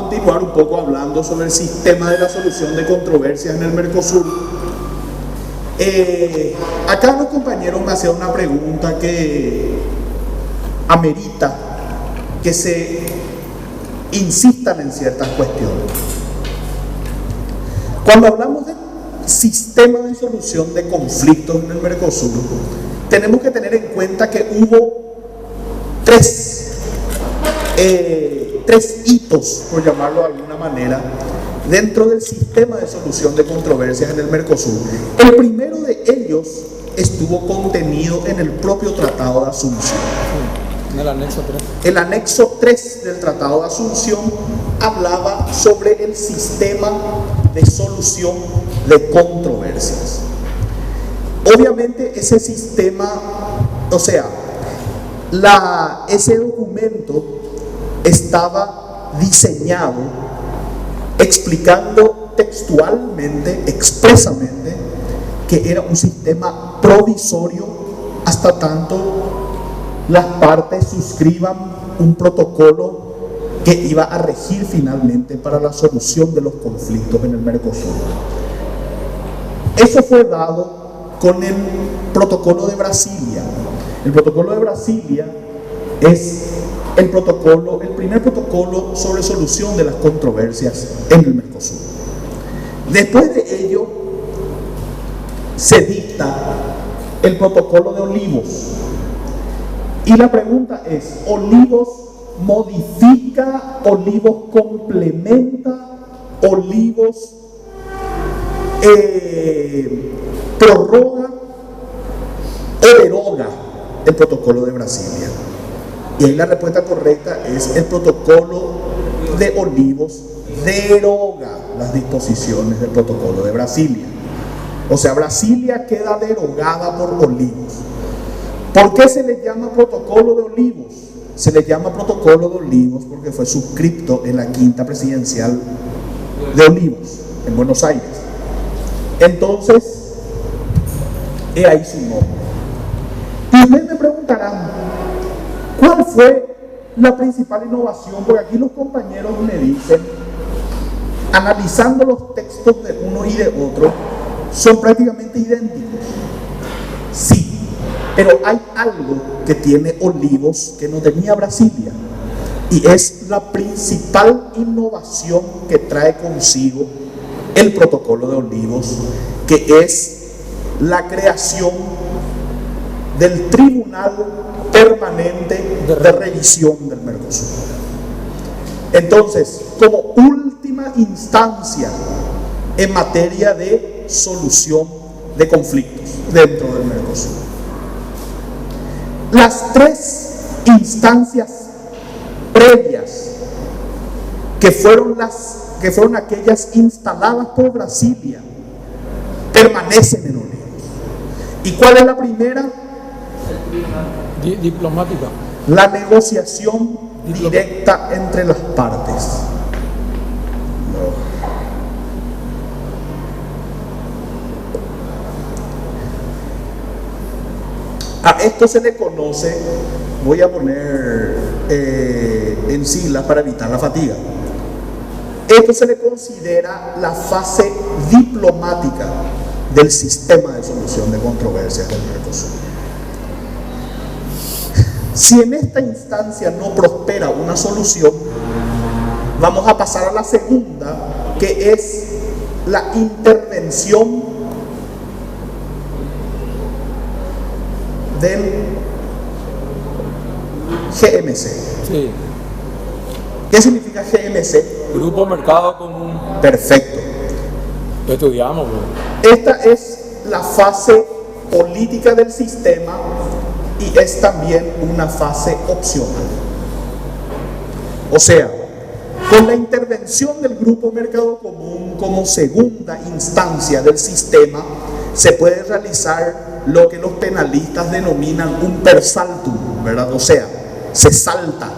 continuar un poco hablando sobre el sistema de la solución de controversias en el Mercosur. Acá los compañeros me hacían una pregunta que amerita que se insistan en ciertas cuestiones. Cuando hablamos de sistema de solución de conflictos en el Mercosur, tenemos que tener en cuenta que hubo tres hitos, por llamarlo de alguna manera, dentro del sistema de solución de controversias en el Mercosur. El primero de ellos estuvo contenido en el propio Tratado de Asunción. En el anexo 3. El anexo 3 del Tratado de Asunción hablaba sobre el sistema de solución de controversias. Obviamente ese sistema, o sea, ese documento estaba diseñado explicando textualmente, expresamente, que era un sistema provisorio hasta tanto las partes suscriban un protocolo que iba a regir finalmente para la solución de los conflictos en el Mercosur. Eso fue dado con el protocolo de Brasilia. El protocolo de Brasilia es el primer protocolo sobre solución de las controversias en el Mercosur. Después de ello se dicta el protocolo de Olivos. Y la pregunta es, ¿Olivos modifica, Olivos complementa, Olivos prorroga o deroga el protocolo de Brasilia? Y ahí la respuesta correcta es: el protocolo de Olivos deroga las disposiciones del protocolo de Brasilia. O sea, Brasilia queda derogada por Olivos. ¿Por qué se le llama protocolo de Olivos? Se le llama protocolo de Olivos porque fue suscripto en la quinta presidencial de Olivos, en Buenos Aires. Entonces, he ahí su nombre. Y ustedes me preguntarán, ¿cuál fue la principal innovación? Porque aquí los compañeros me dicen, analizando los textos de uno y de otro, son prácticamente idénticos. Sí, pero hay algo que tiene Olivos que no tenía Brasilia, y es la principal innovación que trae consigo el protocolo de Olivos, que es la creación del Tribunal Permanente de Revisión del Mercosur. Entonces, como última instancia en materia de solución de conflictos dentro del Mercosur, las tres instancias previas que fueron aquellas instaladas por Brasilia permanecen en Olivos. ¿Y cuál es la primera? Diplomática. La negociación directa entre las partes. A esto se le conoce, voy a poner en siglas para evitar la fatiga. Esto se le considera la fase diplomática del sistema de solución de controversias del Mercosur. Si en esta instancia no prospera una solución, vamos a pasar a la segunda, que es la intervención del GMC. Sí. ¿Qué significa GMC? Grupo Mercado Común. Perfecto. Lo estudiamos, bro. Esta es la fase política del sistema y es también una fase opcional. O sea, con la intervención del Grupo Mercado Común como segunda instancia del sistema, se puede realizar lo que los penalistas denominan un per saltum, ¿verdad? O sea, se salta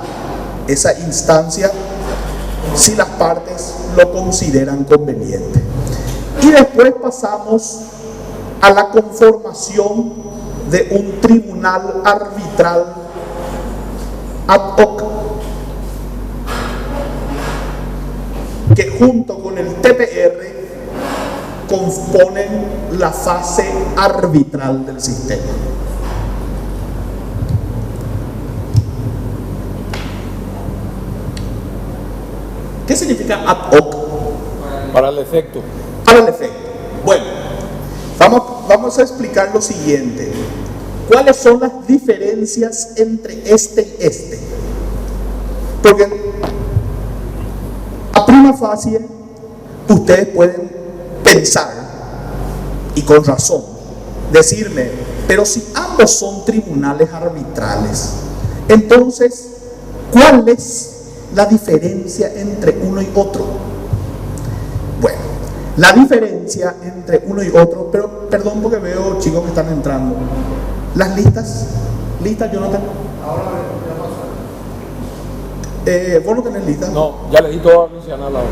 esa instancia si las partes lo consideran conveniente. Y después pasamos a la conformación de un tribunal arbitral ad hoc que junto con el TPR componen la fase arbitral del sistema. ¿Qué significa ad hoc? Para el efecto. Para el efecto. Bueno, vamos a explicar lo siguiente. ¿Cuáles son las diferencias entre este y este? Porque a prima facie ustedes pueden pensar, y con razón, decirme, pero si ambos son tribunales arbitrales, entonces, ¿cuál es la diferencia entre uno y otro? Bueno, la diferencia entre uno y otro, pero perdón porque veo chicos que están entrando. Las listas, Jonathan. Ahora ¿Vos no tenés listas? No, ya le di todo a Luciana a la hora.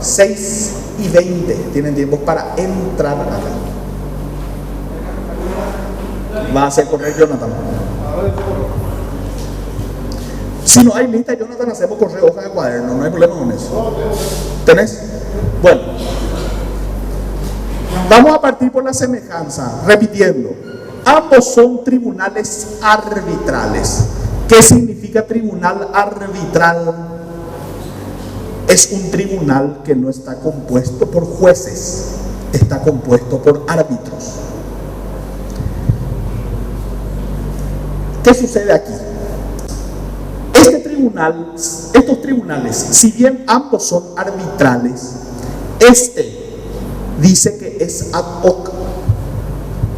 6:20 tienen tiempo para entrar acá. Va a hacer correr Jonathan. Si no hay lista, Jonathan, hacemos correr hoja de cuaderno, no hay problema con eso. ¿Tenés? Bueno, vamos a partir por la semejanza, repitiendo. Ambos son tribunales arbitrales. ¿Qué significa tribunal arbitral? Es un tribunal que no está compuesto por jueces, está compuesto por árbitros. ¿Qué sucede aquí? Estos tribunales, si bien ambos son arbitrales, este dice que es ad hoc.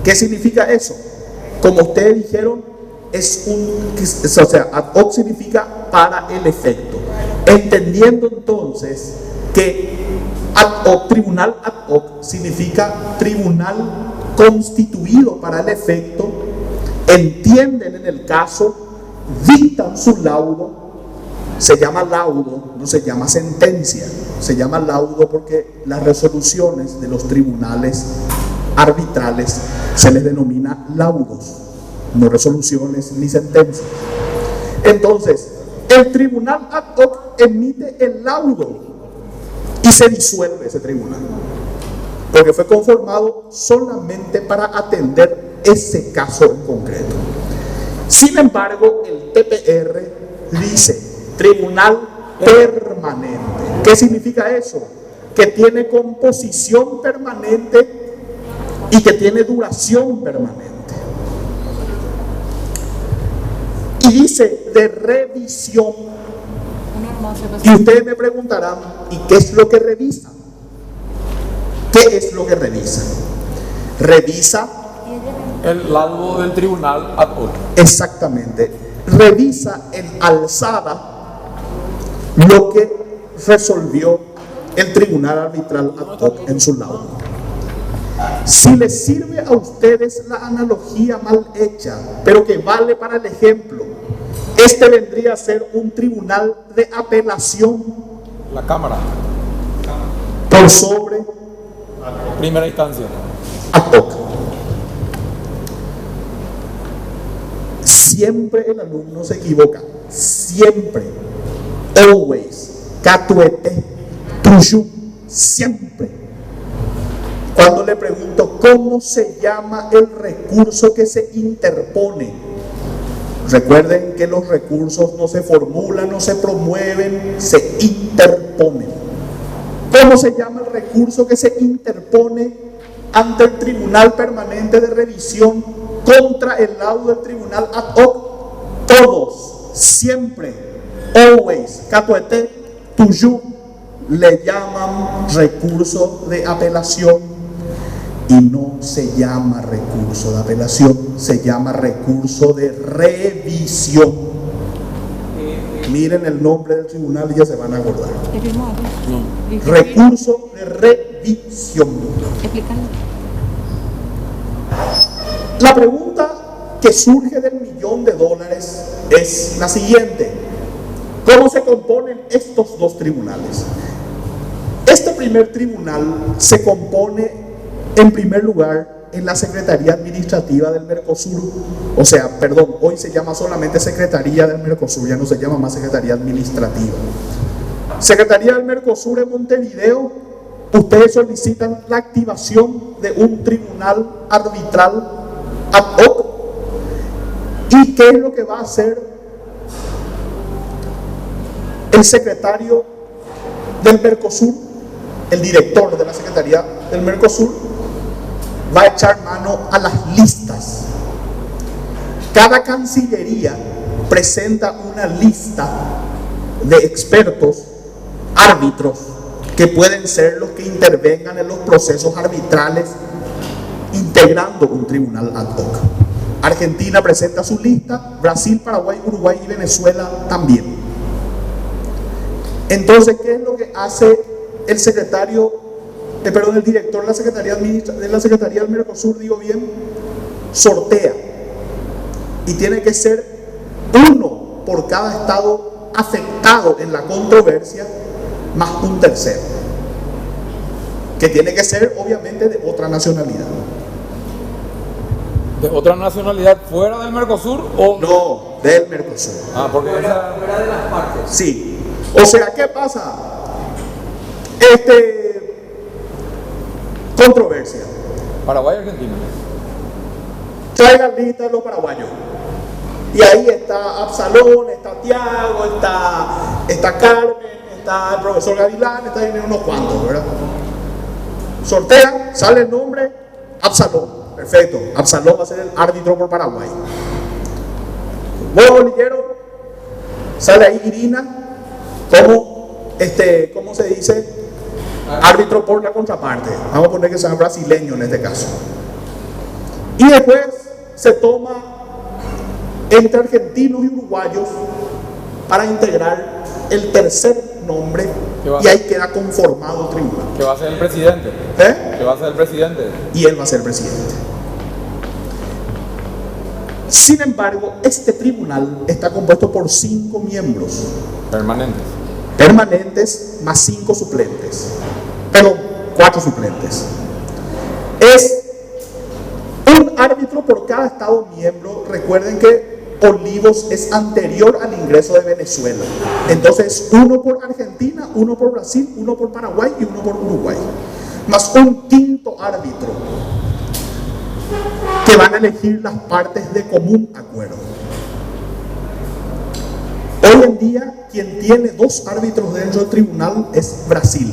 ¿Qué significa eso? Como ustedes dijeron, ad hoc significa para el efecto. Entendiendo entonces que tribunal ad hoc significa tribunal constituido para el efecto, entienden en el caso, dictan su laudo, se llama laudo, no se llama sentencia, se llama laudo porque las resoluciones de los tribunales arbitrales se les denomina laudos, no resoluciones ni sentencias. Entonces, el tribunal ad hoc emite el laudo y se disuelve ese tribunal, porque fue conformado solamente para atender ese caso en concreto. Sin embargo, el TPR dice tribunal permanente. ¿Qué significa eso? Que tiene composición permanente y que tiene duración permanente. Y dice de revisión. Y ustedes me preguntarán, ¿y qué es lo que revisa? ¿Qué es lo que revisa? Revisa El laudo del tribunal ad hoc. exactamente. Revisa en alzada lo que resolvió el tribunal arbitral ad hoc en su laudo. Si les sirve a ustedes la analogía mal hecha, pero que vale para el ejemplo, este vendría a ser un tribunal de apelación La Cámara. por sobre Primera instancia. ad hoc. Siempre el alumno se equivoca, siempre, always, catuete, tuyu, siempre. Cuando le pregunto cómo se llama el recurso que se interpone, recuerden que los recursos no se formulan, no se promueven, se interponen. ¿Cómo se llama el recurso que se interpone ante el Tribunal Permanente de Revisión contra el laudo del tribunal ad hoc? Todos, siempre, always, catuete, tuyu, le llaman recurso de apelación. Y no se llama recurso de apelación, se llama recurso de revisión. Miren el nombre del tribunal y ya se van a acordar. Recurso de revisión. La pregunta que surge del $1.000.000 es la siguiente: ¿cómo se componen estos dos tribunales? Este primer tribunal se compone, en primer lugar, en la Secretaría Administrativa del Mercosur. O sea, perdón, hoy se llama solamente Secretaría del Mercosur, ya no se llama más Secretaría Administrativa. Secretaría del Mercosur en Montevideo, ustedes solicitan la activación de un tribunal arbitral ad hoc. ¿Y qué es lo que va a hacer el secretario del Mercosur? El director de la Secretaría del Mercosur va a echar mano a las listas. Cada cancillería presenta una lista de expertos, árbitros, que pueden ser los que intervengan en los procesos arbitrales, integrando un tribunal ad hoc. Argentina presenta su lista, Brasil, Paraguay, Uruguay y Venezuela también. Entonces, ¿qué es lo que hace el el director de la Secretaría del Mercosur, digo bien? Sortea. Y tiene que ser uno por cada estado afectado en la controversia, más un tercero, que tiene que ser obviamente de otra nacionalidad. ¿De otra nacionalidad fuera del Mercosur o...? No, del Mercosur. Ah, porque esa... Fuera de las partes. Sí. O sea, ¿qué pasa? Controversia. Paraguay y Argentina. Traigan lista de los paraguayos. Y ahí está Absalón, está Tiago, está Carmen, está el profesor Gavilán, está ahí unos cuantos, ¿verdad? Sortean, sale el nombre, Absalón. Perfecto, Absalón va a ser el árbitro por Paraguay. Vos, bolillero, sale ahí Irina como, ¿cómo se dice? Árbitro por la contraparte. Vamos a poner que sea brasileño en este caso. Y después se toma entre argentinos y uruguayos para integrar el tercer nombre y ahí queda conformado el tribunal. Que va a ser el presidente. Que va a ser el presidente. Y él va a ser presidente. Sin embargo, este tribunal está compuesto por 5 miembros permanentes más 5 suplentes. Perdón, 4 suplentes. Es un árbitro por cada estado miembro. Recuerden que Olivos es anterior al ingreso de Venezuela. Entonces, uno por Argentina, uno por Brasil, uno por Paraguay y uno por Uruguay. Más un quinto árbitro que van a elegir las partes de común acuerdo. Hoy en día, quien tiene 2 árbitros dentro del tribunal es Brasil.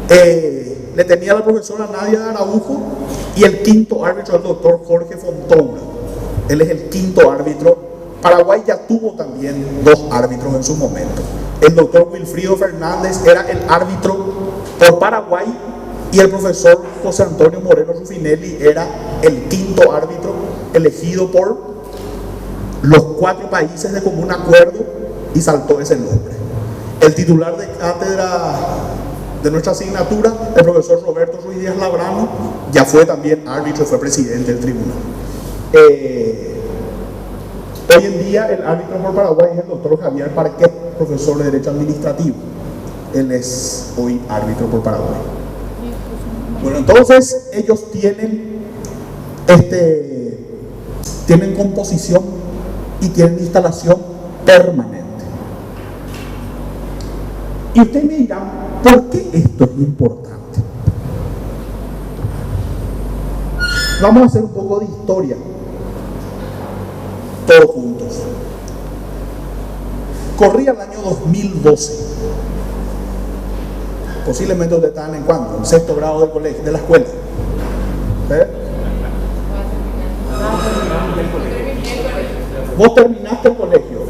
Le tenía la profesora Nadia Araujo y el quinto árbitro el doctor Jorge Fontoura. Él es el quinto árbitro. Paraguay ya tuvo también 2 árbitros en su momento. El doctor Wilfrido Fernández era el árbitro por Paraguay y el profesor José Antonio Moreno Rufinelli era el quinto árbitro elegido por los 4 países de común acuerdo y saltó ese nombre. El titular de cátedra de nuestra asignatura, el profesor Roberto Ruiz Díaz Labrano, ya fue también árbitro, fue presidente del tribunal. Hoy en día el árbitro por Paraguay es el doctor Javier Parquet, profesor de Derecho Administrativo. Él es hoy árbitro por Paraguay. Bueno, entonces ellos tienen composición y tienen instalación permanente. Y ustedes me dirán, ¿por qué esto es importante? Vamos a hacer un poco de historia, todos juntos. Corría el año 2012. Posiblemente ustedes estaban en cuándo, en 6º grado del colegio, de la escuela. Vos terminaste el colegio.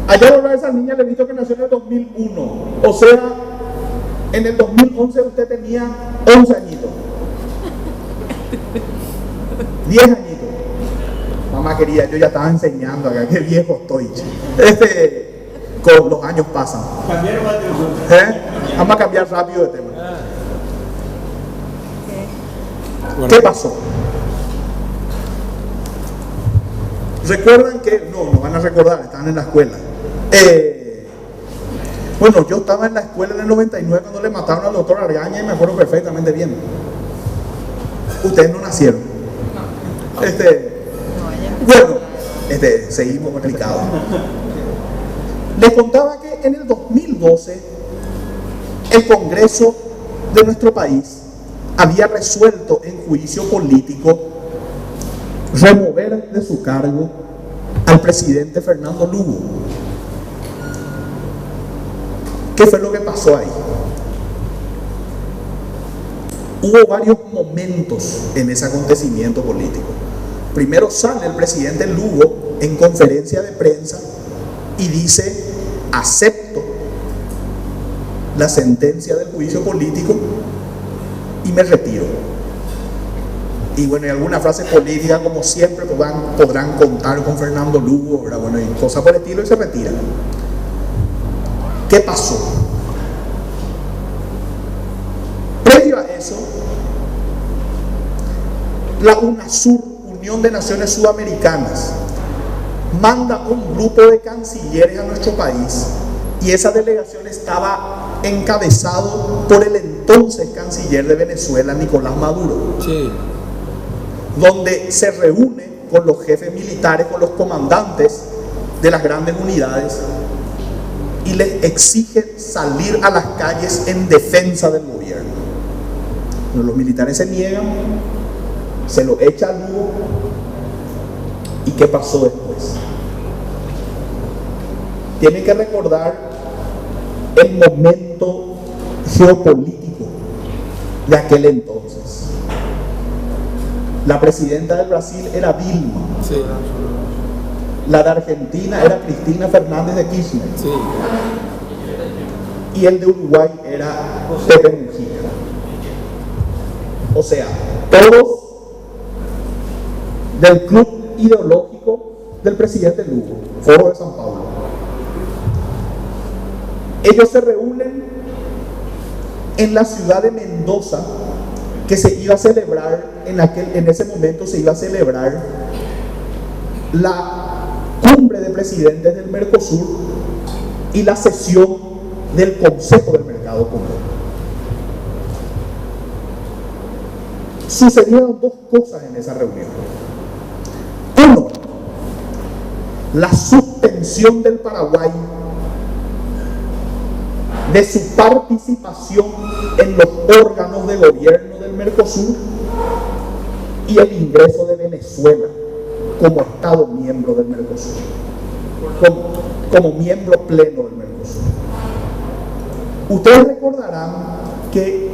Allá a esa niña le he visto que nació en el 2001. O sea, en el 2011 usted tenía 11 añitos. 10 añitos. Mamá quería, yo ya estaba enseñando acá, qué viejo estoy. Con los años pasan. Vamos a cambiar rápido de tema. ¿Qué pasó? ¿Recuerdan que? No van a recordar, estaban en la escuela. Bueno, yo estaba en la escuela en el 99 cuando le mataron al doctor Argaña y me acuerdo perfectamente bien. Ustedes no nacieron. Seguimos complicados. Les contaba que en el 2012 el Congreso de nuestro país había resuelto en juicio político remover de su cargo al presidente Fernando Lugo. ¿Qué fue lo que pasó ahí? Hubo varios momentos en ese acontecimiento político. Primero sale el presidente Lugo en conferencia de prensa y dice: acepto la sentencia del juicio político y me retiro. Y bueno, y alguna frase política, como siempre, podrán contar con Fernando Lugo, ¿verdad? Bueno, y cosas por el estilo, y se retira. ¿Qué pasó? Previo a eso, la UNASUR, Unión de Naciones Sudamericanas, manda un grupo de cancilleres a nuestro país, y esa delegación estaba encabezado por el entonces canciller de Venezuela, Nicolás Maduro. Sí. Donde se reúne con los jefes militares, con los comandantes de las grandes unidades, y les exige salir a las calles en defensa del gobierno. Pero los militares se niegan, se lo echa al Lugo. ¿Y qué pasó después? Tienen que recordar el momento geopolítico de aquel entonces. La presidenta del Brasil era Dilma. Sí. La de Argentina era Cristina Fernández de Kirchner. Sí. Y el de Uruguay era Pepe Mujica. O sea, todos del club ideológico del presidente Lugo, Foro de San Pablo. Ellos se reúnen en la ciudad de Mendoza, que se iba a celebrar, en ese momento se iba a celebrar la cumbre de presidentes del Mercosur y la sesión del Consejo del Mercado Común. Sucedieron dos cosas en esa reunión. Uno, la suspensión del Paraguay de su participación en los órganos de gobierno del Mercosur, y el ingreso de Venezuela como Estado miembro del Mercosur, como miembro pleno del Mercosur. Ustedes recordarán que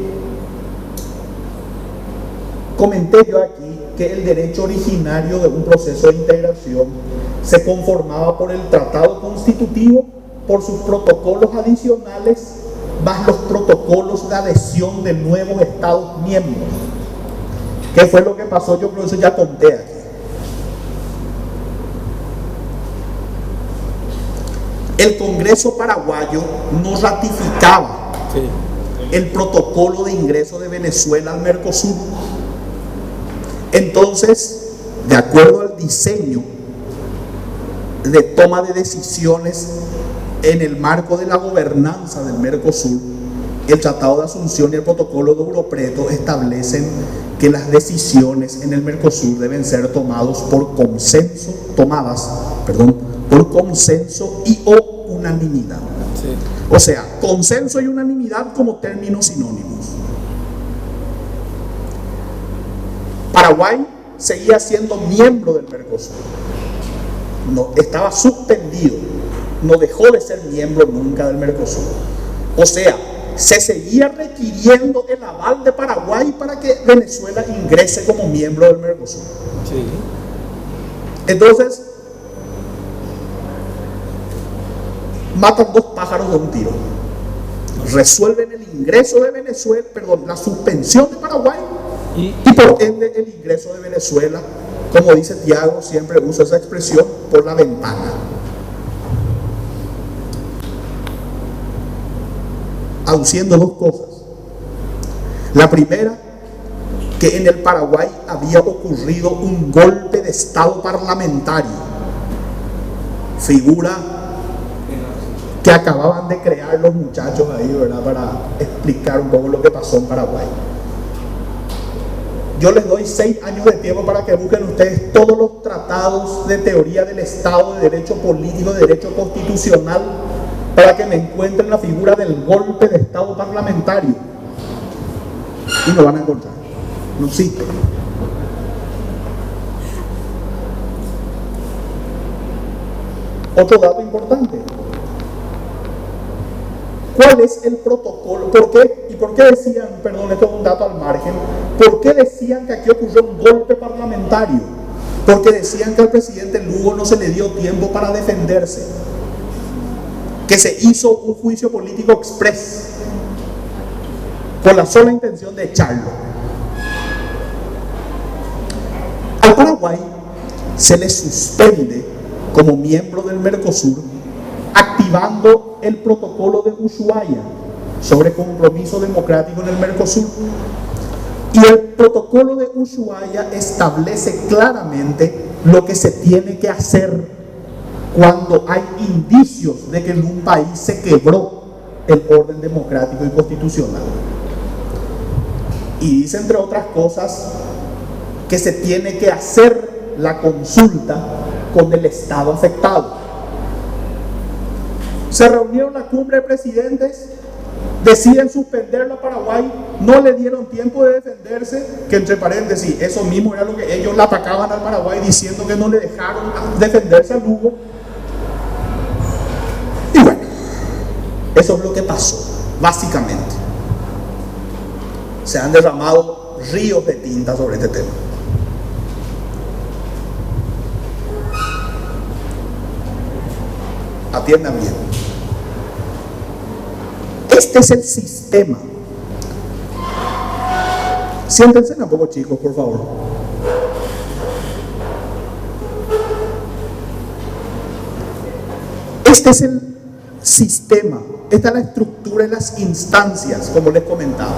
comenté yo aquí que el derecho originario de un proceso de integración se conformaba por el tratado constitutivo, por sus protocolos adicionales, más los protocolos de adhesión de nuevos estados miembros. ¿Qué fue lo que pasó? Yo creo que eso ya conté aquí. El Congreso paraguayo no ratificaba el protocolo de ingreso de Venezuela al Mercosur. Entonces, de acuerdo al diseño de toma de decisiones en el marco de la gobernanza del Mercosur, el Tratado de Asunción y el Protocolo de Europreto establecen que las decisiones en el Mercosur deben ser tomadas por consenso y o unanimidad. Sí. O sea, consenso y unanimidad como términos sinónimos. Paraguay seguía siendo miembro del Mercosur. No, estaba suspendido, no dejó de ser miembro nunca del Mercosur. O sea, se seguía requiriendo el aval de Paraguay para que Venezuela ingrese como miembro del Mercosur. Sí. Entonces, matan dos pájaros de un tiro. Resuelven el ingreso de Venezuela, la suspensión de Paraguay y por ende el ingreso de Venezuela, como dice Tiago, siempre usa esa expresión, por la ventana. Aduciendo dos cosas. La primera, que en el Paraguay había ocurrido un golpe de estado parlamentario. Figura que acababan de crear los muchachos ahí, ¿verdad? Para explicar un poco lo que pasó en Paraguay. Yo les doy 6 años de tiempo para que busquen ustedes todos los tratados de teoría del Estado, de derecho político, de derecho constitucional, para que me encuentren la figura del golpe de Estado parlamentario. Y no van a encontrar. No existe. Otro dato importante. ¿Cuál es el protocolo? ¿Por qué? ¿Y por qué decían, perdón, esto es un dato al margen, por qué decían que aquí ocurrió un golpe parlamentario? Porque decían que al presidente Lugo no se le dio tiempo para defenderse, que se hizo un juicio político express con la sola intención de echarlo. Al Paraguay se le suspende como miembro del Mercosur, activando el protocolo de Ushuaia sobre compromiso democrático en el Mercosur. Y el protocolo de Ushuaia establece claramente lo que se tiene que hacer cuando hay indicios de que en un país se quebró el orden democrático y constitucional. Y dice, entre otras cosas, que se tiene que hacer la consulta con el Estado afectado. Se reunieron la cumbre de presidentes, deciden suspenderlo a Paraguay, no le dieron tiempo de defenderse, que entre paréntesis, eso mismo era lo que ellos le atacaban al Paraguay diciendo que no le dejaron defenderse a Lugo. Y bueno, eso es lo que pasó, básicamente. Se han derramado ríos de tinta sobre este tema. Atiendan bien. Este es el sistema. Siéntense un poco, chicos, por favor. Este es el sistema. Esta es la estructura y las instancias, como les comentaba.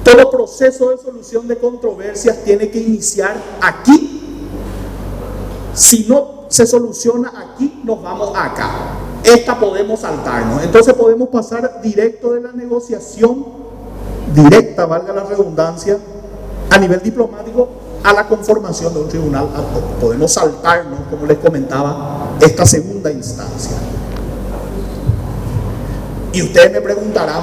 Todo proceso de solución de controversias tiene que iniciar aquí. Si no se soluciona aquí, nos vamos acá. Esta podemos saltarnos. Entonces podemos pasar directo de la negociación, directa, valga la redundancia, a nivel diplomático, a la conformación de un tribunal ad hoc. Podemos saltarnos, como les comentaba, esta segunda instancia. Y ustedes me preguntarán,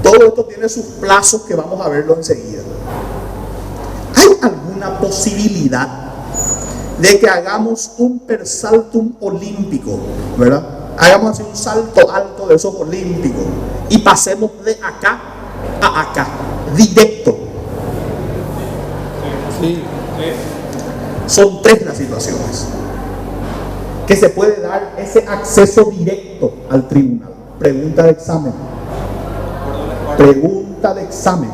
todo esto tiene sus plazos que vamos a verlo enseguida. ¿Hay alguna posibilidad de que hagamos un persaltum olímpico, ¿verdad? Hagamos así un salto alto de esos olímpicos y pasemos de acá a acá, directo? Sí. Son 3 las situaciones que se puede dar ese acceso directo al tribunal. Pregunta de examen. Pregunta de examen.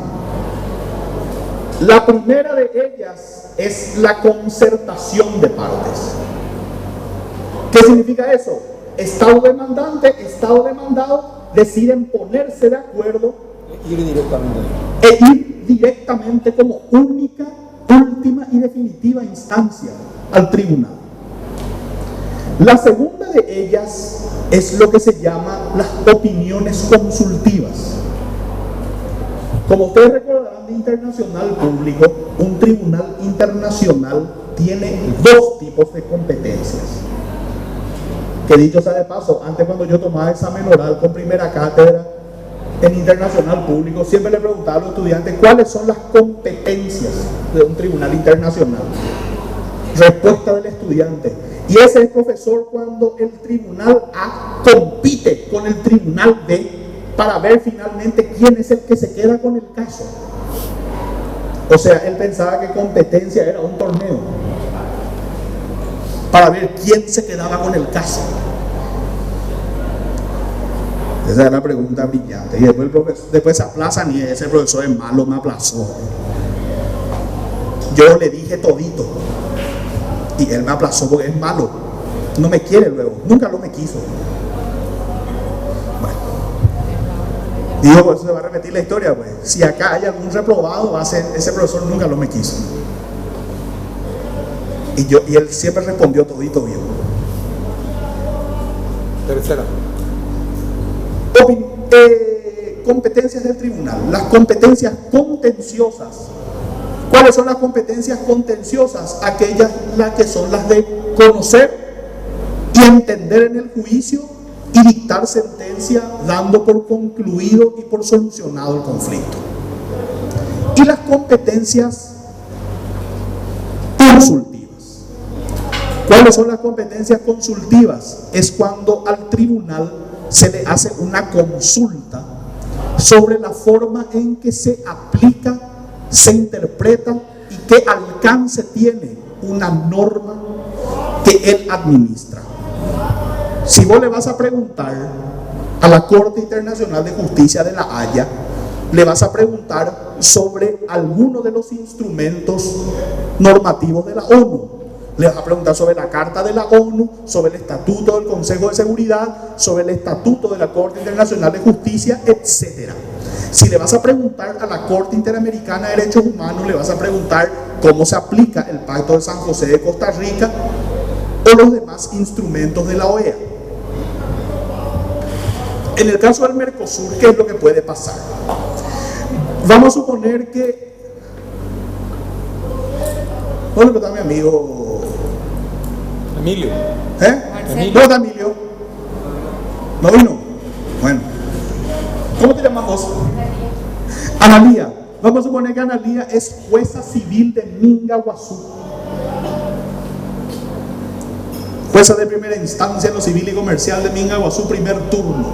La primera de ellas es la concertación de partes. ¿Qué significa eso? Estado demandante, Estado demandado deciden ponerse de acuerdo e ir directamente como única, última y definitiva instancia al tribunal. La segunda de ellas es lo que se llama las opiniones consultivas. Como ustedes recordarán de internacional público, un tribunal internacional tiene 2 tipos de competencias. Que dicho sea de paso, antes cuando yo tomaba examen oral con primera cátedra en internacional público, siempre le preguntaba a los estudiantes cuáles son las competencias de un tribunal internacional. Respuesta del estudiante: y ese es, profesor, cuando el tribunal A compite con el tribunal B para ver finalmente quién es el que se queda con el caso. O sea, él pensaba que competencia era un torneo para ver quién se quedaba con el caso. Esa es la pregunta brillante. Y después se aplazan y ese profesor es malo, me aplazó. Yo le dije todito y él me aplazó porque es malo. No me quiere luego, nunca lo me quiso. Digo, por eso se va a repetir la historia, pues. Si acá hay algún reprobado, va a ser, ese profesor nunca lo me quiso. Y él siempre respondió todito bien. Tercera. Competencias del tribunal. Las competencias contenciosas. ¿Cuáles son las competencias contenciosas? Aquellas las que son las de conocer y entender en el juicio y dictar sentencia dando por concluido y por solucionado el conflicto. Y las competencias consultivas. ¿Cuáles son las competencias consultivas? Es cuando al tribunal se le hace una consulta sobre la forma en que se aplica, se interpreta y qué alcance tiene una norma que él administra. Si vos le vas a preguntar a la Corte Internacional de Justicia de La Haya, le vas a preguntar sobre alguno de los instrumentos normativos de la ONU. Le vas a preguntar sobre la Carta de la ONU, sobre el Estatuto del Consejo de Seguridad, sobre el Estatuto de la Corte Internacional de Justicia, etc. Si le vas a preguntar a la Corte Interamericana de Derechos Humanos, le vas a preguntar cómo se aplica el Pacto de San José de Costa Rica o los demás instrumentos de la OEA. En el caso del Mercosur, ¿qué es lo que puede pasar? Vamos a suponer que... ¿Dónde está mi amigo? Emilio. ¿Eh? ¿Dónde está Emilio? ¿No vino? Bueno. ¿Cómo te llamas vos? Analía. Vamos a suponer que Analía es jueza civil de Mingaguazú. Jueza de primera instancia en lo civil y comercial de Mingaguazú, primer turno.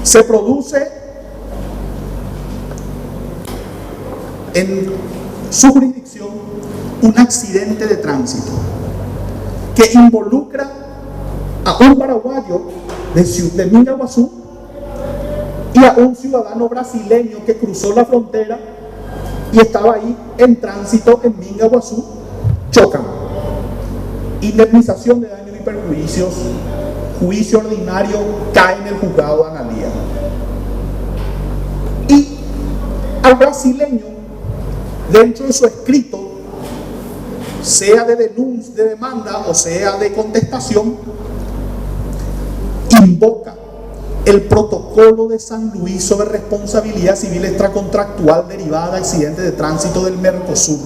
Se produce en su jurisdicción un accidente de tránsito que involucra a un paraguayo de Mingaguazú y a un ciudadano brasileño que cruzó la frontera y estaba ahí en tránsito en Mingaguazú. Chocan. Indemnización de daños y perjuicios, juicio ordinario, cae en el juzgado de Analía. Y al brasileño, dentro de su escrito, sea de denuncia, de demanda o sea de contestación, invoca el protocolo de San Luis sobre responsabilidad civil extracontractual derivada de accidentes de tránsito del Mercosur.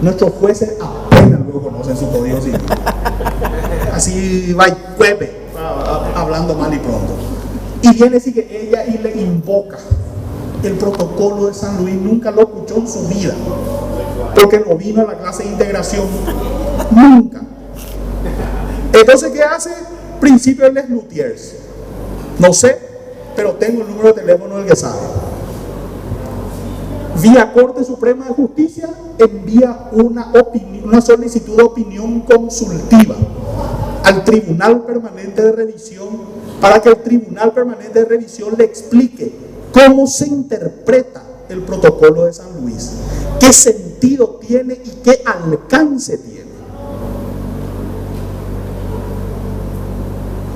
Nuestros jueces apenas lo conocen su código civil. Así va y cueve, hablando mal y pronto. Y viene así que ella y le invoca el protocolo de San Luis. Nunca lo escuchó en su vida, porque no vino a la clase de integración. Nunca. Entonces, ¿qué hace? Principio de Les Luthiers. No sé, pero tengo el número de teléfono del que sabe. Vía Corte Suprema de Justicia envía una solicitud de opinión consultiva al Tribunal Permanente de Revisión para que el Tribunal Permanente de Revisión le explique cómo se interpreta el protocolo de San Luis, qué sentido tiene y qué alcance tiene.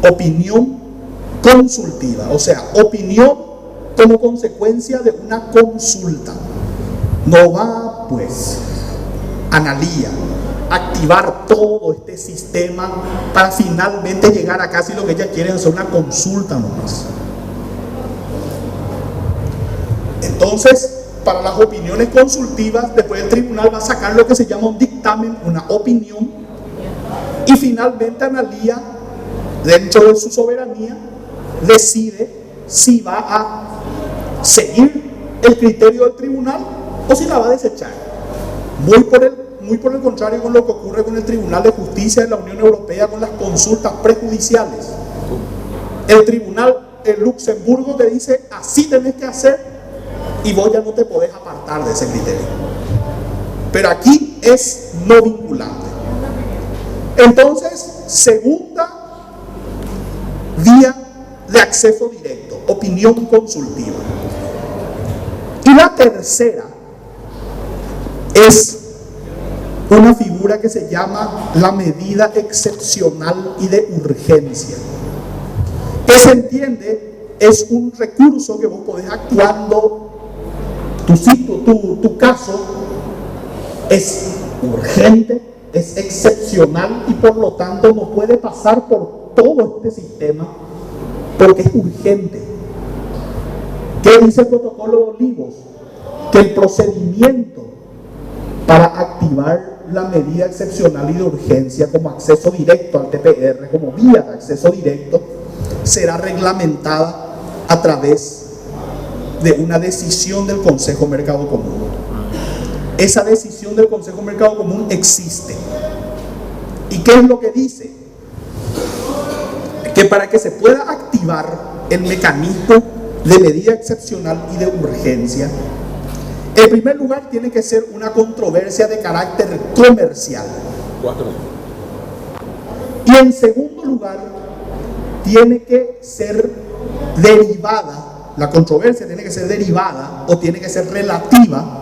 Opinión consultiva, o sea, opinión como consecuencia de una consulta. No va, pues, Analía activar todo este sistema para finalmente llegar a casi lo que ella quiere, hacer una consulta nomás. Entonces, para las opiniones consultivas, después el tribunal va a sacar lo que se llama un dictamen, una opinión, y finalmente Analía, dentro de su soberanía, decide si va a seguir el criterio del tribunal o si la va a desechar. Muy por el contrario con lo que ocurre con el Tribunal de Justicia de la Unión Europea con las consultas prejudiciales. El tribunal en Luxemburgo te dice así tenés que hacer y vos ya no te podés apartar de ese criterio. Pero aquí es no vinculante. Entonces, segunda vía de acceso directo, opinión consultiva. Y la tercera es una figura que se llama la medida excepcional y de urgencia, que se entiende es un recurso que vos podés actuar cuando tu caso es urgente, es excepcional y por lo tanto no puede pasar por todo este sistema porque es urgente. ¿Qué dice el protocolo de Olivos? Que el procedimiento para activar la medida excepcional y de urgencia como acceso directo al TPR, como vía de acceso directo, será reglamentada a través de una decisión del Consejo Mercado Común. Esa decisión del Consejo Mercado Común existe. ¿Y qué es lo que dice? Que para que se pueda activar el mecanismo de medida excepcional y de urgencia, en primer lugar tiene que ser una controversia de carácter comercial. Y en segundo lugar, tiene que ser derivada, la controversia tiene que ser derivada o tiene que ser relativa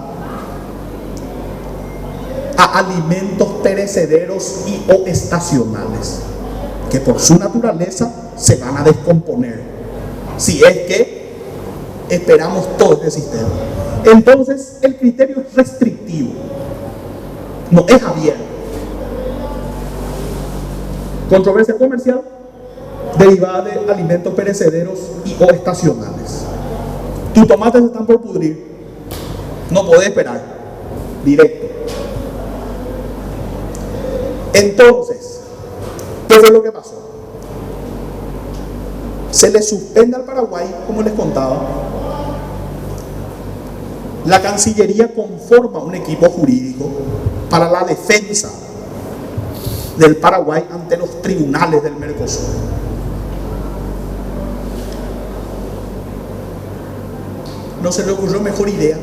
a alimentos perecederos y o estacionales, que por su naturaleza se van a descomponer, si es que esperamos todo este sistema. Entonces el criterio es restrictivo, no es abierto. Controversia comercial derivada de alimentos perecederos y o estacionales. Tus tomates están por pudrir, no podés esperar, directo. Entonces, ¿qué fue lo que pasó? Se le suspende al Paraguay, como les contaba. La Cancillería conforma un equipo jurídico para la defensa del Paraguay ante los tribunales del Mercosur. No se le ocurrió mejor idea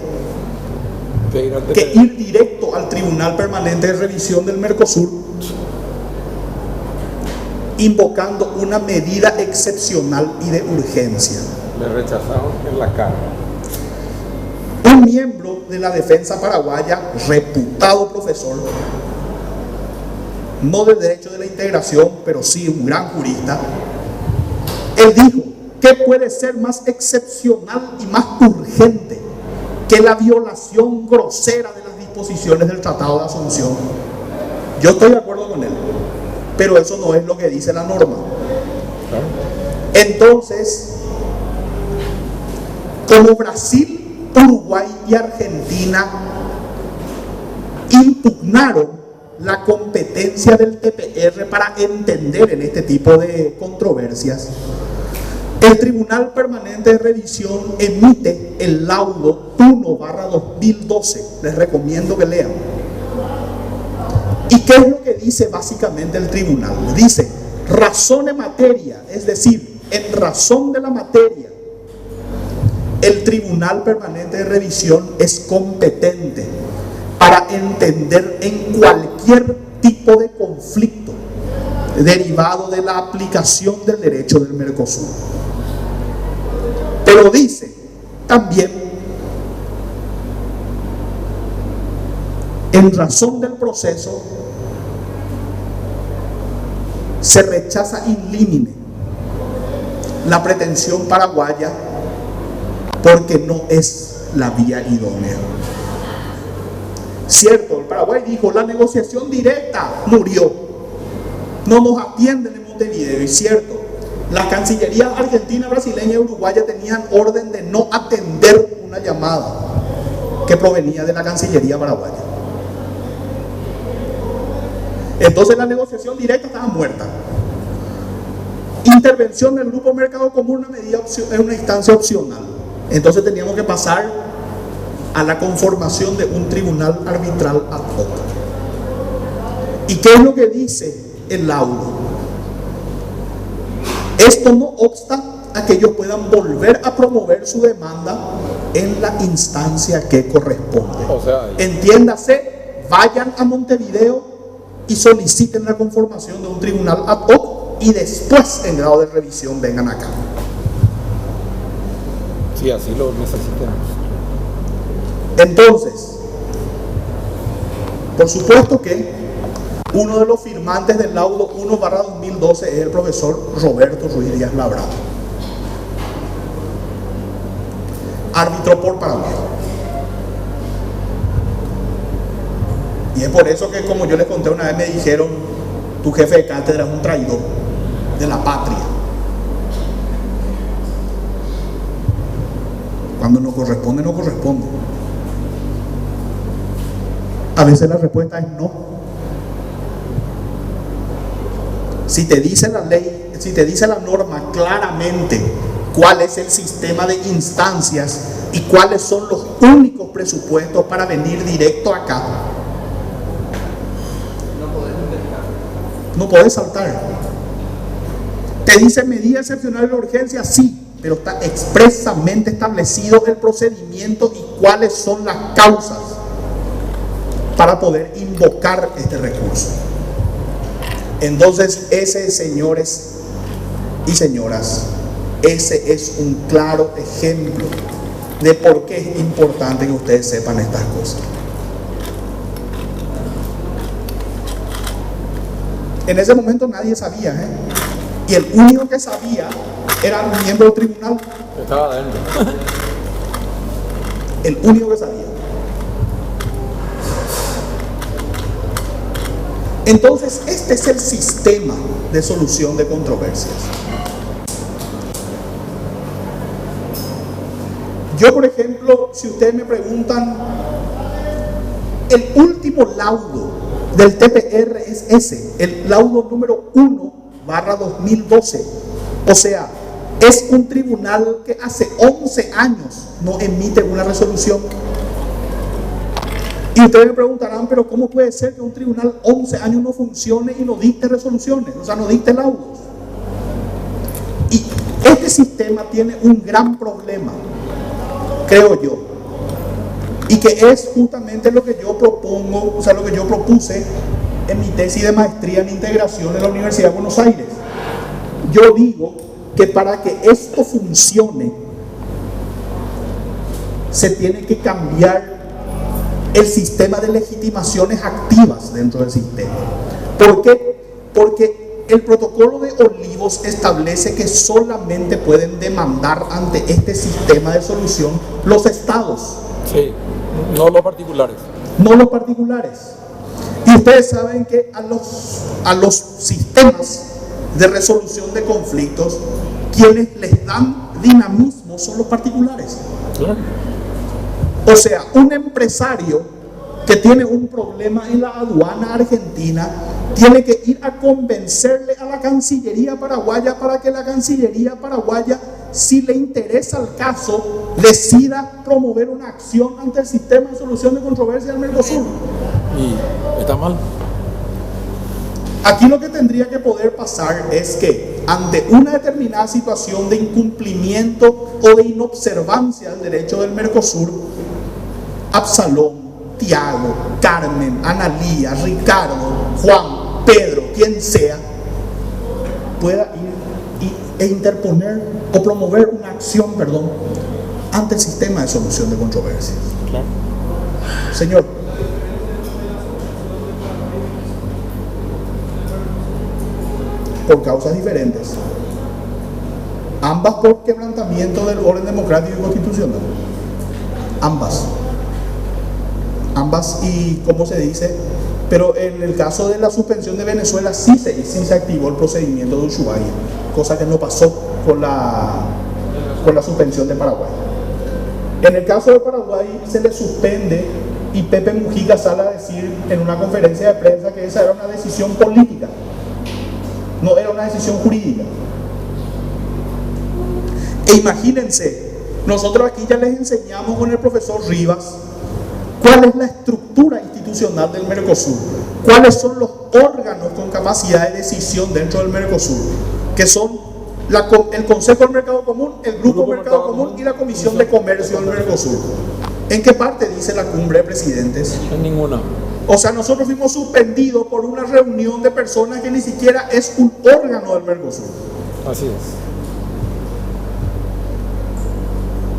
que ir directo al Tribunal Permanente de Revisión del Mercosur, invocando una medida excepcional y de urgencia. Le rechazaron en la cara. Un miembro de la defensa paraguaya, reputado profesor, no de derecho de la integración, pero sí un gran jurista, él dijo: ¿qué puede ser más excepcional y más urgente que la violación grosera de las disposiciones del Tratado de Asunción? Yo estoy de acuerdo con él, pero eso no es lo que dice la norma. Entonces, como Brasil, Uruguay y Argentina impugnaron la competencia del TPR para entender en este tipo de controversias, el Tribunal Permanente de Revisión emite el laudo 1/2012. Les recomiendo que lean. ¿Y qué es lo que dice básicamente el tribunal? Dice: razón en materia, es decir, en razón de la materia, el Tribunal Permanente de Revisión es competente para entender en cualquier tipo de conflicto derivado de la aplicación del derecho del Mercosur. Pero dice también: en razón del proceso, se rechaza in limine la pretensión paraguaya porque no es la vía idónea. Cierto, el Paraguay dijo: la negociación directa murió, no nos atienden en Montevideo. Y cierto, las cancillerías argentina, brasileña y uruguaya tenían orden de no atender una llamada que provenía de la Cancillería paraguaya. Entonces la negociación directa estaba muerta. Intervención del Grupo Mercado Común, una medida es una instancia opcional. Entonces teníamos que pasar a la conformación de un tribunal arbitral ad hoc. ¿Y qué es lo que dice el laudo? Esto no obsta a que ellos puedan volver a promover su demanda en la instancia que corresponde. O sea, entiéndase, vayan a Montevideo y soliciten la conformación de un tribunal ad hoc y después, en grado de revisión, vengan acá. sí, así lo necesitamos. Entonces, por supuesto que uno de los firmantes del laudo 1/2012 es el profesor Roberto Ruiz Díaz Labrado, árbitro por Paraguay. Y es por eso que, como yo les conté una vez, me dijeron, tu jefe de cátedra es un traidor de la patria. Cuando no corresponde, no corresponde. A veces la respuesta es no. Si te dice la ley, si te dice la norma claramente cuál es el sistema de instancias y cuáles son los únicos presupuestos para venir directo acá, no podés saltar. Te dice medida excepcional de urgencia, sí, pero está expresamente establecido el procedimiento y cuáles son las causas para poder invocar este recurso. Entonces, ese, señores y señoras, ese es un claro ejemplo de por qué es importante que ustedes sepan estas cosas. En ese momento nadie sabía, y el único que sabía era un miembro del tribunal. Estaba adentro. El único que sabía. Entonces, este es el sistema de solución de controversias. Yo, por ejemplo, si ustedes me preguntan, el último laudo del TPR es ese, el laudo número 1/2012. O sea, es un tribunal que hace 11 años no emite una resolución. Y ustedes me preguntarán, pero ¿cómo puede ser que un tribunal 11 años no funcione y no dicte resoluciones? O sea, no dicte laudos. Y este sistema tiene un gran problema, creo yo, y que es justamente lo que yo propongo, o sea, lo que yo propuse en mi tesis de maestría en integración en la Universidad de Buenos Aires. Yo digo que para que esto funcione, se tiene que cambiar el sistema de legitimaciones activas dentro del sistema. ¿Por qué? Porque el protocolo de Olivos establece que solamente pueden demandar ante este sistema de solución los estados. Sí, no los particulares. No los particulares. Y ustedes saben que a los sistemas de resolución de conflictos, quienes les dan dinamismo son los particulares. Claro. O sea, un empresario que tiene un problema en la aduana argentina tiene que ir a convencerle a la Cancillería paraguaya para que la Cancillería paraguaya, si le interesa el caso, decida promover una acción ante el sistema de solución de controversia del Mercosur. Y está mal. Aquí lo que tendría que poder pasar es que ante una determinada situación de incumplimiento o de inobservancia del derecho del Mercosur, Absalón, Tiago, Carmen, Analía, Ricardo, Juan, Pedro, quien sea, pueda ir e interponer o promover una acción, ante el sistema de solución de controversias. Claro. Señor, por causas diferentes, ambas por quebrantamiento del orden democrático y constitucional, ambas, y ¿cómo se dice? Pero en el caso de la suspensión de Venezuela sí se activó el procedimiento de Ushuaia, cosa que no pasó con la suspensión de Paraguay. En el caso de Paraguay se le suspende y Pepe Mujica sale a decir en una conferencia de prensa que esa era una decisión política, no era una decisión jurídica. E imagínense, nosotros aquí ya les enseñamos con el profesor Rivas cuál es la estructura institucional del Mercosur, cuáles son los órganos con capacidad de decisión dentro del Mercosur, que son el Consejo del Mercado Común, el Grupo Mercado Común y la Comisión de Comercio del Mercosur. ¿En qué parte dice la cumbre de presidentes? En ninguna. O sea, nosotros fuimos suspendidos por una reunión de personas que ni siquiera es un órgano del Mercosur. Así es.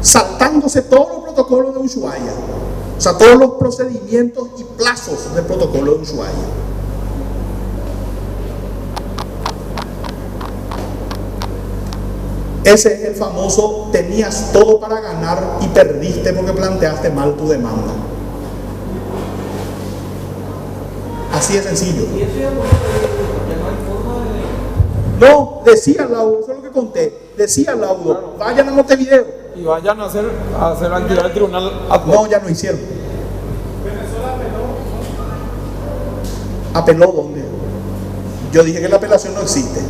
Saltándose todos los protocolos de Ushuaia. O sea, todos los procedimientos y plazos del protocolo de Ushuaia. Ese es el famoso tenías todo para ganar y perdiste porque planteaste mal tu demanda. Así de sencillo. No, decía Laudo, eso es lo que conté. Decía Laudo, vayan a Montevideo. Y vayan a hacer actividad del tribunal ad hoc. No, ya no hicieron. ¿Apeló dónde? Yo dije que la apelación no existe.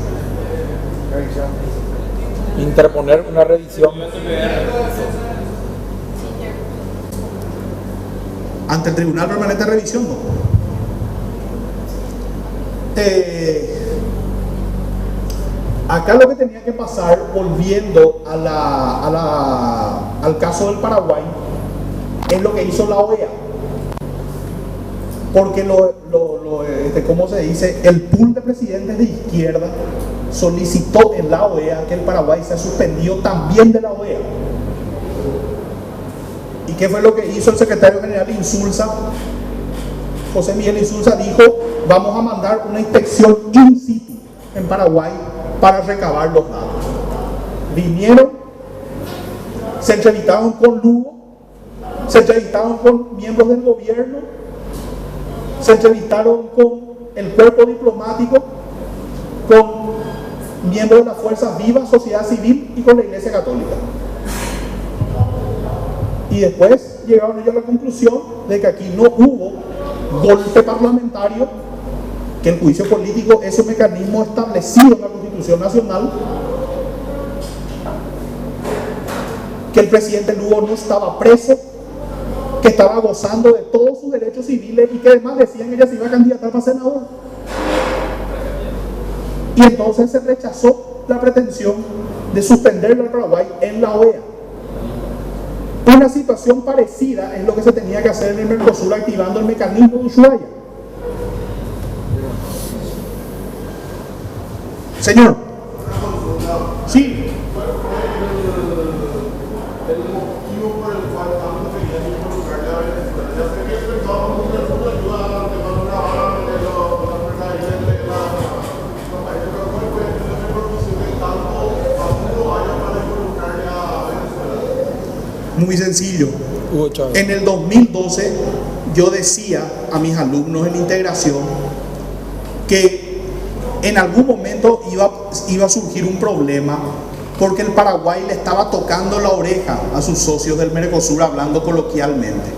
Interponer una revisión. Ante el Tribunal Permanente de Revisión, no. Acá lo que tenía que pasar, volviendo al caso del Paraguay, es lo que hizo la OEA. Porque ¿cómo se dice? El pool de presidentes de izquierda solicitó en la OEA que el Paraguay sea suspendido también de la OEA. ¿Y qué fue lo que hizo el secretario general Insulza? José Miguel Insulza dijo, vamos a mandar una inspección in situ en Paraguay para recabar los datos. Vinieron, se entrevistaron con Lugo, se entrevistaron con miembros del gobierno, se entrevistaron con el cuerpo diplomático, con miembros de las fuerzas vivas, sociedad civil y con la Iglesia Católica. Y después llegaron ellos a la conclusión de que aquí no hubo golpe parlamentario, que el juicio político es un mecanismo establecido en la Constitución Nacional, que el presidente Lugo no estaba preso, que estaba gozando de todos sus derechos civiles y que además decían que ella se iba a candidatar para senador. Y entonces se rechazó la pretensión de suspenderlo al Paraguay en la OEA. Una situación parecida es lo que se tenía que hacer en el Mercosur activando el mecanismo de Ushuaia. Señor. Sí. El motivo por el cual estamos queriendo involucrarle a Venezuela. Ya sé que pensábamos que Mercosur ayuda a llevar una vara de la mercadería entre los países, pero ¿cuál fue la repercusión de tanto apuro haya para involucrarle a Venezuela? Muy sencillo. Hugo Chávez. En el 2012 yo decía a mis alumnos en integración que en algún momento iba a surgir un problema porque el Paraguay le estaba tocando la oreja a sus socios del Mercosur, hablando coloquialmente.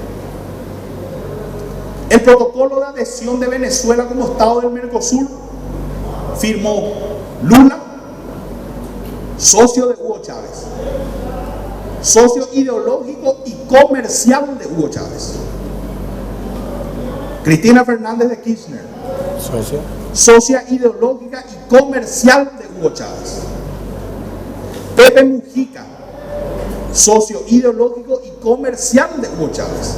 El protocolo de adhesión de Venezuela como Estado del Mercosur firmó Lula, socio de Hugo Chávez, socio ideológico y comercial de Hugo Chávez. Cristina Fernández de Kirchner, socia ideológica y comercial de Hugo Chávez. Pepe Mujica, socio ideológico y comercial de Hugo Chávez.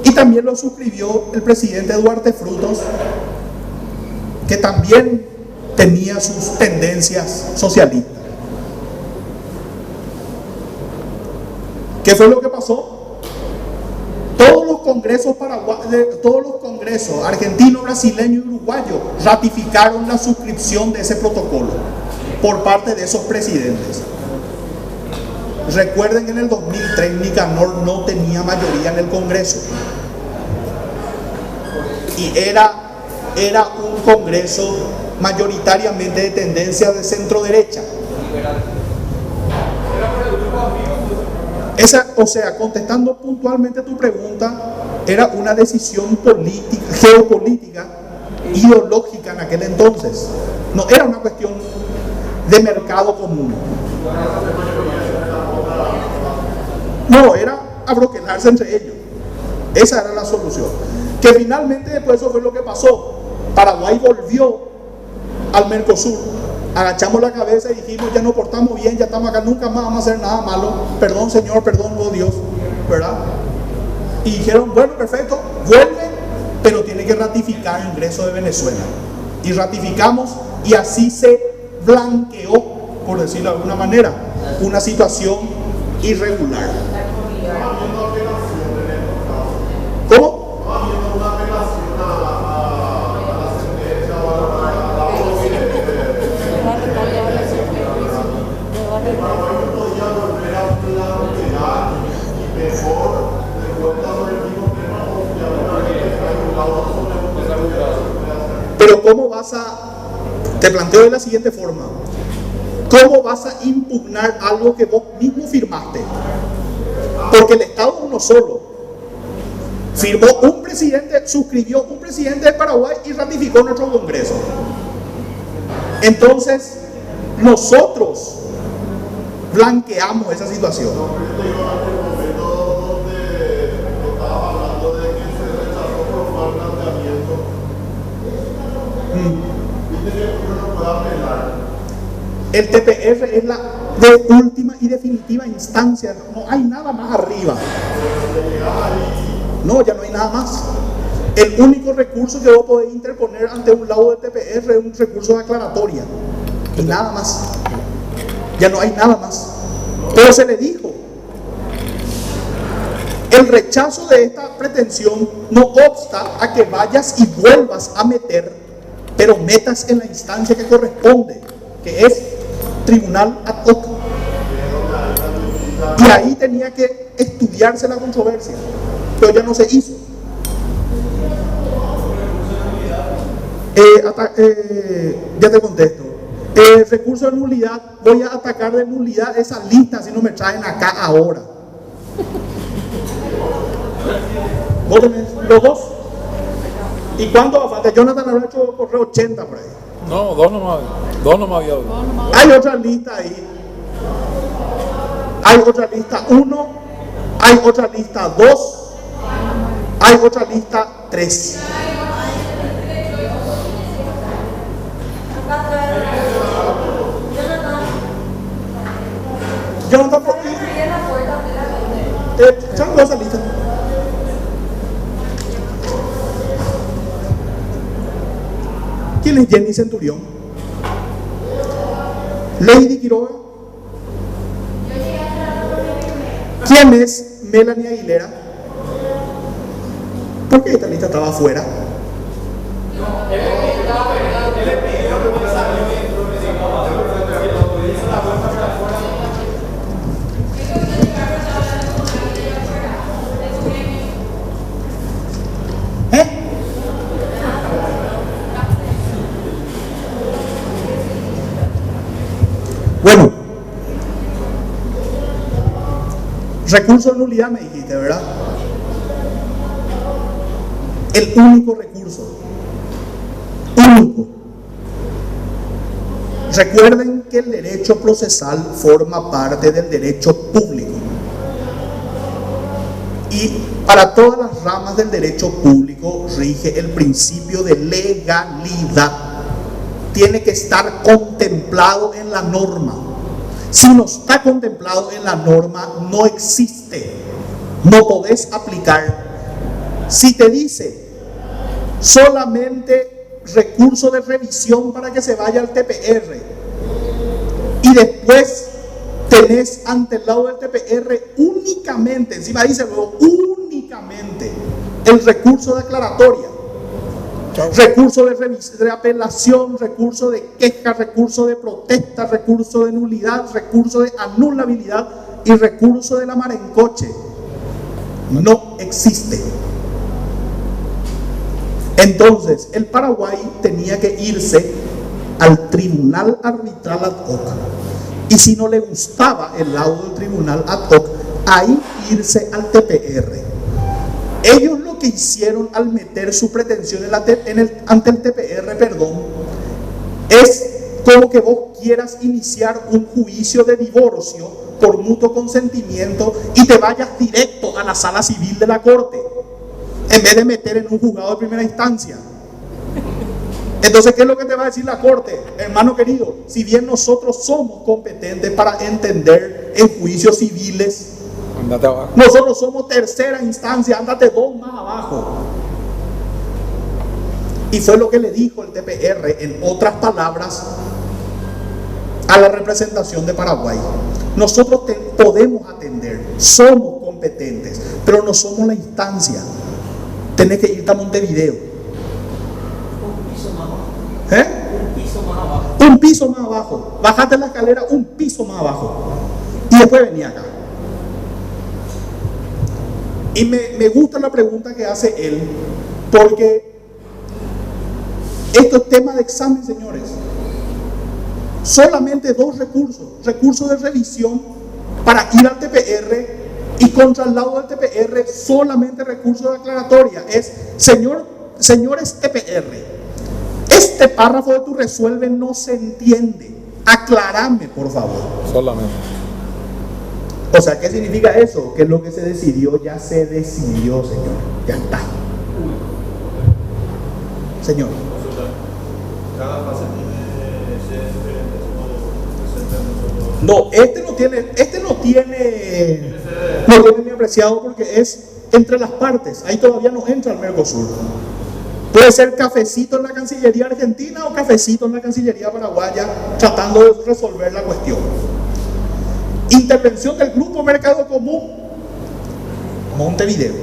Y también lo suscribió el presidente Duarte Frutos, que también tenía sus tendencias socialistas. ¿Qué fue lo que pasó? Todos los congresos argentino, brasileño y uruguayo ratificaron la suscripción de ese protocolo por parte de esos presidentes. Recuerden que en el 2003 Nicanor no tenía mayoría en el Congreso y era un Congreso mayoritariamente de tendencia de centro derecha. Contestando puntualmente tu pregunta, era una decisión política, geopolítica, ideológica en aquel entonces. No era una cuestión de mercado común. No, era abroquelarse entre ellos. Esa era la solución. Que finalmente después eso fue lo que pasó. Paraguay volvió al Mercosur. Agachamos la cabeza y dijimos, ya nos portamos bien, ya estamos acá, nunca más vamos a hacer nada malo. Perdón Señor, perdón oh Dios, ¿verdad? Y dijeron, bueno, perfecto, vuelve, pero tiene que ratificar el ingreso de Venezuela. Y ratificamos y así se blanqueó, por decirlo de alguna manera, una situación irregular. ¿Cómo? te planteo de la siguiente forma, ¿cómo vas a impugnar algo que vos mismo firmaste? Porque el Estado es uno solo. Firmó un presidente, suscribió un presidente de Paraguay y ratificó nuestro Congreso. Entonces, nosotros blanqueamos esa situación. El TPR es la de última y definitiva instancia, no hay nada más arriba. No, ya no hay nada más. El único recurso que vos podés interponer ante un laudo del TPR es un recurso de aclaratoria. Y nada más. Ya no hay nada más. Pero se le dijo, el rechazo de esta pretensión no obsta a que vayas y vuelvas a meter, pero metas en la instancia que corresponde, que es tribunal ad hoc. Y ahí tenía que estudiarse la controversia, pero ya no se hizo. Ya te contesto. El recurso de nulidad, voy a atacar de nulidad esa lista si no me traen acá ahora. ¿Vos tenés los dos? ¿Y cuánto falta? Jonathan habrá hecho correo 80 por ahí. No, dos nomás había. Hay otra lista ahí. Hay otra lista 1, hay otra lista 2, hay otra lista 3. Jonathan, ¿por qué? Echando esa lista. ¿Quién es Jenny Centurión? Lady Quiroga. ¿Quién es Melanie Aguilera? ¿Por qué esta lista estaba afuera? Bueno, recurso de nulidad me dijiste, ¿verdad? El único recurso. Único. Recuerden que el derecho procesal forma parte del derecho público. Y para todas las ramas del derecho público rige el principio de legalidad. Tiene que estar contemplado en la norma. Si no está contemplado en la norma, no existe. No podés aplicar. Si te dice solamente recurso de revisión para que se vaya al TPR y después tenés ante el lado del TPR únicamente, encima dice luego únicamente el recurso de aclaratoria, recurso de apelación, recurso de queja, recurso de protesta, recurso de nulidad, recurso de anulabilidad y recurso de la marencoche. No existe. Entonces, el Paraguay tenía que irse al tribunal arbitral ad hoc. Y si no le gustaba el laudo del tribunal ad hoc, ahí irse al TPR. Ellos lo que hicieron al meter su pretensión ante el TPR, es como que vos quieras iniciar un juicio de divorcio por mutuo consentimiento y te vayas directo a la sala civil de la corte, en vez de meter en un juzgado de primera instancia. Entonces, ¿qué es lo que te va a decir la corte? Hermano querido, si bien nosotros somos competentes para entender en juicios civiles, Andate abajo. nosotros somos tercera instancia, ándate dos más abajo. Y fue lo que le dijo el TPR, en otras palabras, a la representación de Paraguay. Nosotros podemos atender, somos competentes, pero no somos la instancia. Tenés que irte a Montevideo. Un piso más abajo. Bajate la escalera un piso más abajo. Y después venía acá. Y me gusta la pregunta que hace él, porque Esto es tema de examen, señores. Solamente 2 recursos. Recurso de revisión para ir al TPR y contra el lado del TPR solamente recurso de aclaratoria. Es, señores TPR, este párrafo de tu resuelve no se entiende. Aclárame, por favor. Solamente. O sea, ¿qué significa eso? Que lo que se decidió ya se decidió, señor. Ya está. Señor. Cada fase tiene sedes diferentes o No, este no tiene mi apreciado porque es entre las partes. Ahí todavía no entra el Mercosur. Puede ser cafecito en la Cancillería Argentina o cafecito en la Cancillería Paraguaya tratando de resolver la cuestión. Intervención del Grupo Mercado Común, Montevideo.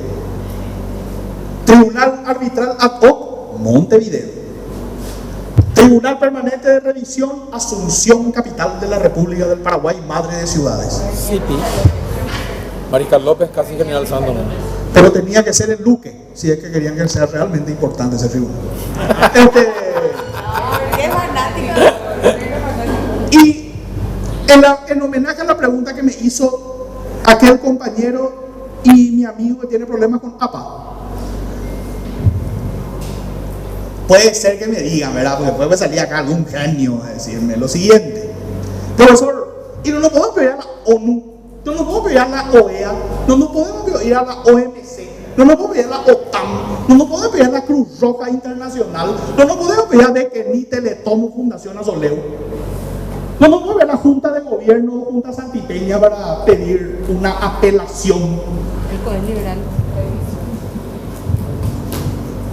Tribunal Arbitral Ad Hoc, Montevideo. Tribunal Permanente de Revisión, Asunción, capital de la República del Paraguay, madre de ciudades. Sí, Maricar López, casi General Sándome. Pero tenía que ser en Luque, si es que querían que sea realmente importante ese tribunal. ¡Qué fanático! Y en homenaje a la pregunta que me hizo aquel compañero y mi amigo que tiene problemas con APA, puede ser que me digan, ¿verdad? Porque puede salir acá algún genio a decirme lo siguiente: profesor, y no nos podemos pedir a la ONU, no nos podemos pedir a la OEA, no nos podemos pedir a la OMC, no nos podemos pedir a la OTAN, no nos podemos pedir a la Cruz Roja Internacional, no nos podemos pedir a DECNI, Teletón o Fundación Azoleo, no nos podemos pedir a la Junta de Gobierno o Junta Santipeña para pedir una apelación. El Poder Liberal.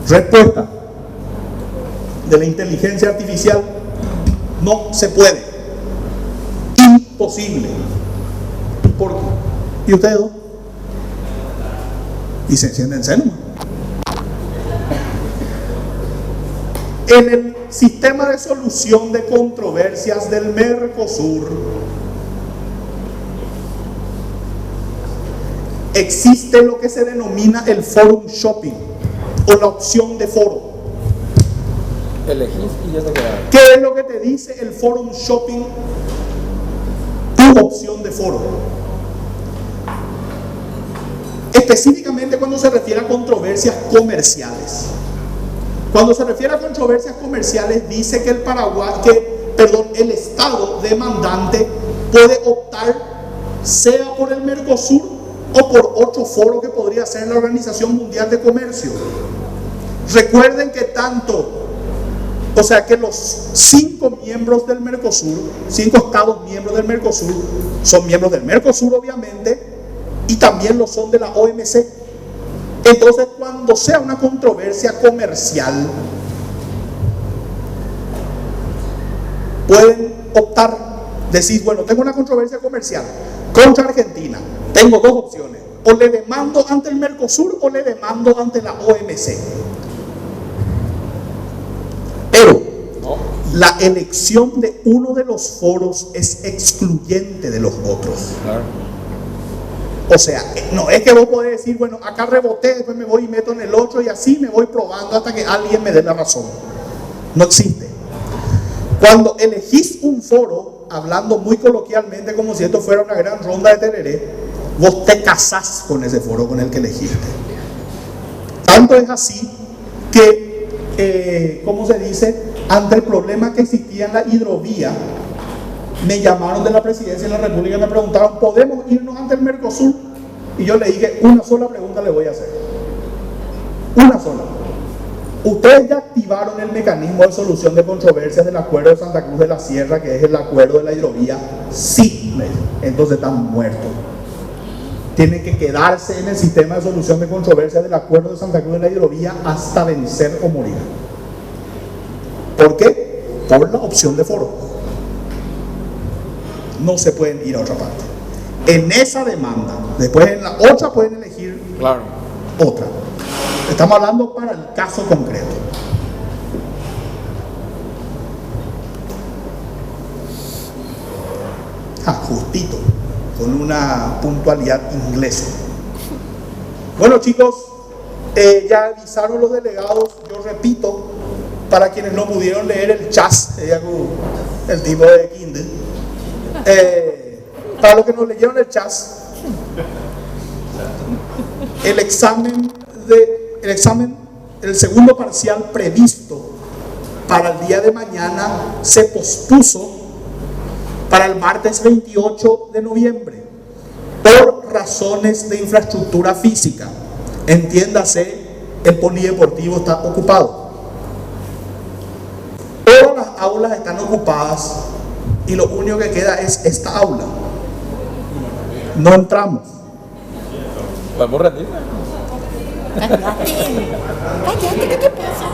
Respuesta de la inteligencia artificial: no se puede. Imposible. ¿Por qué? ¿Y ustedes dos? Y se encienden nomás. En el sistema de solución de controversias del Mercosur existe lo que se denomina el forum shopping o la opción de foro. Elegís y ya te quedas. ¿Qué es lo que te dice el forum shopping? Tu opción de foro. Específicamente cuando se refiere a controversias comerciales. Cuando se refiere a controversias comerciales, dice que el Estado demandante puede optar sea por el Mercosur o por otro foro que podría ser la Organización Mundial de Comercio. Recuerden que que los 5 miembros del Mercosur, 5 estados miembros del Mercosur, son miembros del Mercosur obviamente, y también lo son de la OMC. Entonces, cuando sea una controversia comercial, pueden optar, decir, bueno, tengo una controversia comercial contra Argentina, tengo 2 opciones: o le demando ante el Mercosur o le demando ante la OMC. Pero la elección de uno de los foros es excluyente de los otros. Claro. O sea, no es que vos podés decir, bueno, acá reboté, después me voy y meto en el otro y así me voy probando hasta que alguien me dé la razón. No existe. Cuando elegís un foro, hablando muy coloquialmente como si esto fuera una gran ronda de tereré, vos te casás con ese foro con el que elegiste. Tanto es así que, ¿cómo se dice? Ante el problema que existía en la hidrovía, me llamaron de la Presidencia de la República y me preguntaron, ¿podemos irnos ante el Mercosur? Y yo le dije, una sola pregunta le voy a hacer. Una sola. ¿Ustedes ya activaron el mecanismo de solución de controversias del Acuerdo de Santa Cruz de la Sierra, que es el acuerdo de la hidrovía? Sí. Entonces están muertos. Tienen que quedarse en el sistema de solución de controversias del Acuerdo de Santa Cruz de la hidrovía hasta vencer o morir. ¿Por qué? Por la opción de foro. No se pueden ir a otra parte. En esa demanda, después en la otra pueden elegir Claro. otra. Estamos hablando para el caso concreto. Justito, con una puntualidad inglesa. Bueno, chicos, ya avisaron los delegados. Yo repito, para quienes no pudieron leer el chas, el tipo de Kindle, para los que no leyeron el chas, el examen, el segundo parcial previsto para el día de mañana se pospuso para el martes 28 de noviembre por razones de infraestructura física. Entiéndase, el polideportivo está ocupado. Todas las aulas están ocupadas y lo único que queda es esta aula. No entramos. ¿Podemos rendir? Cállate, ¿qué te pasa?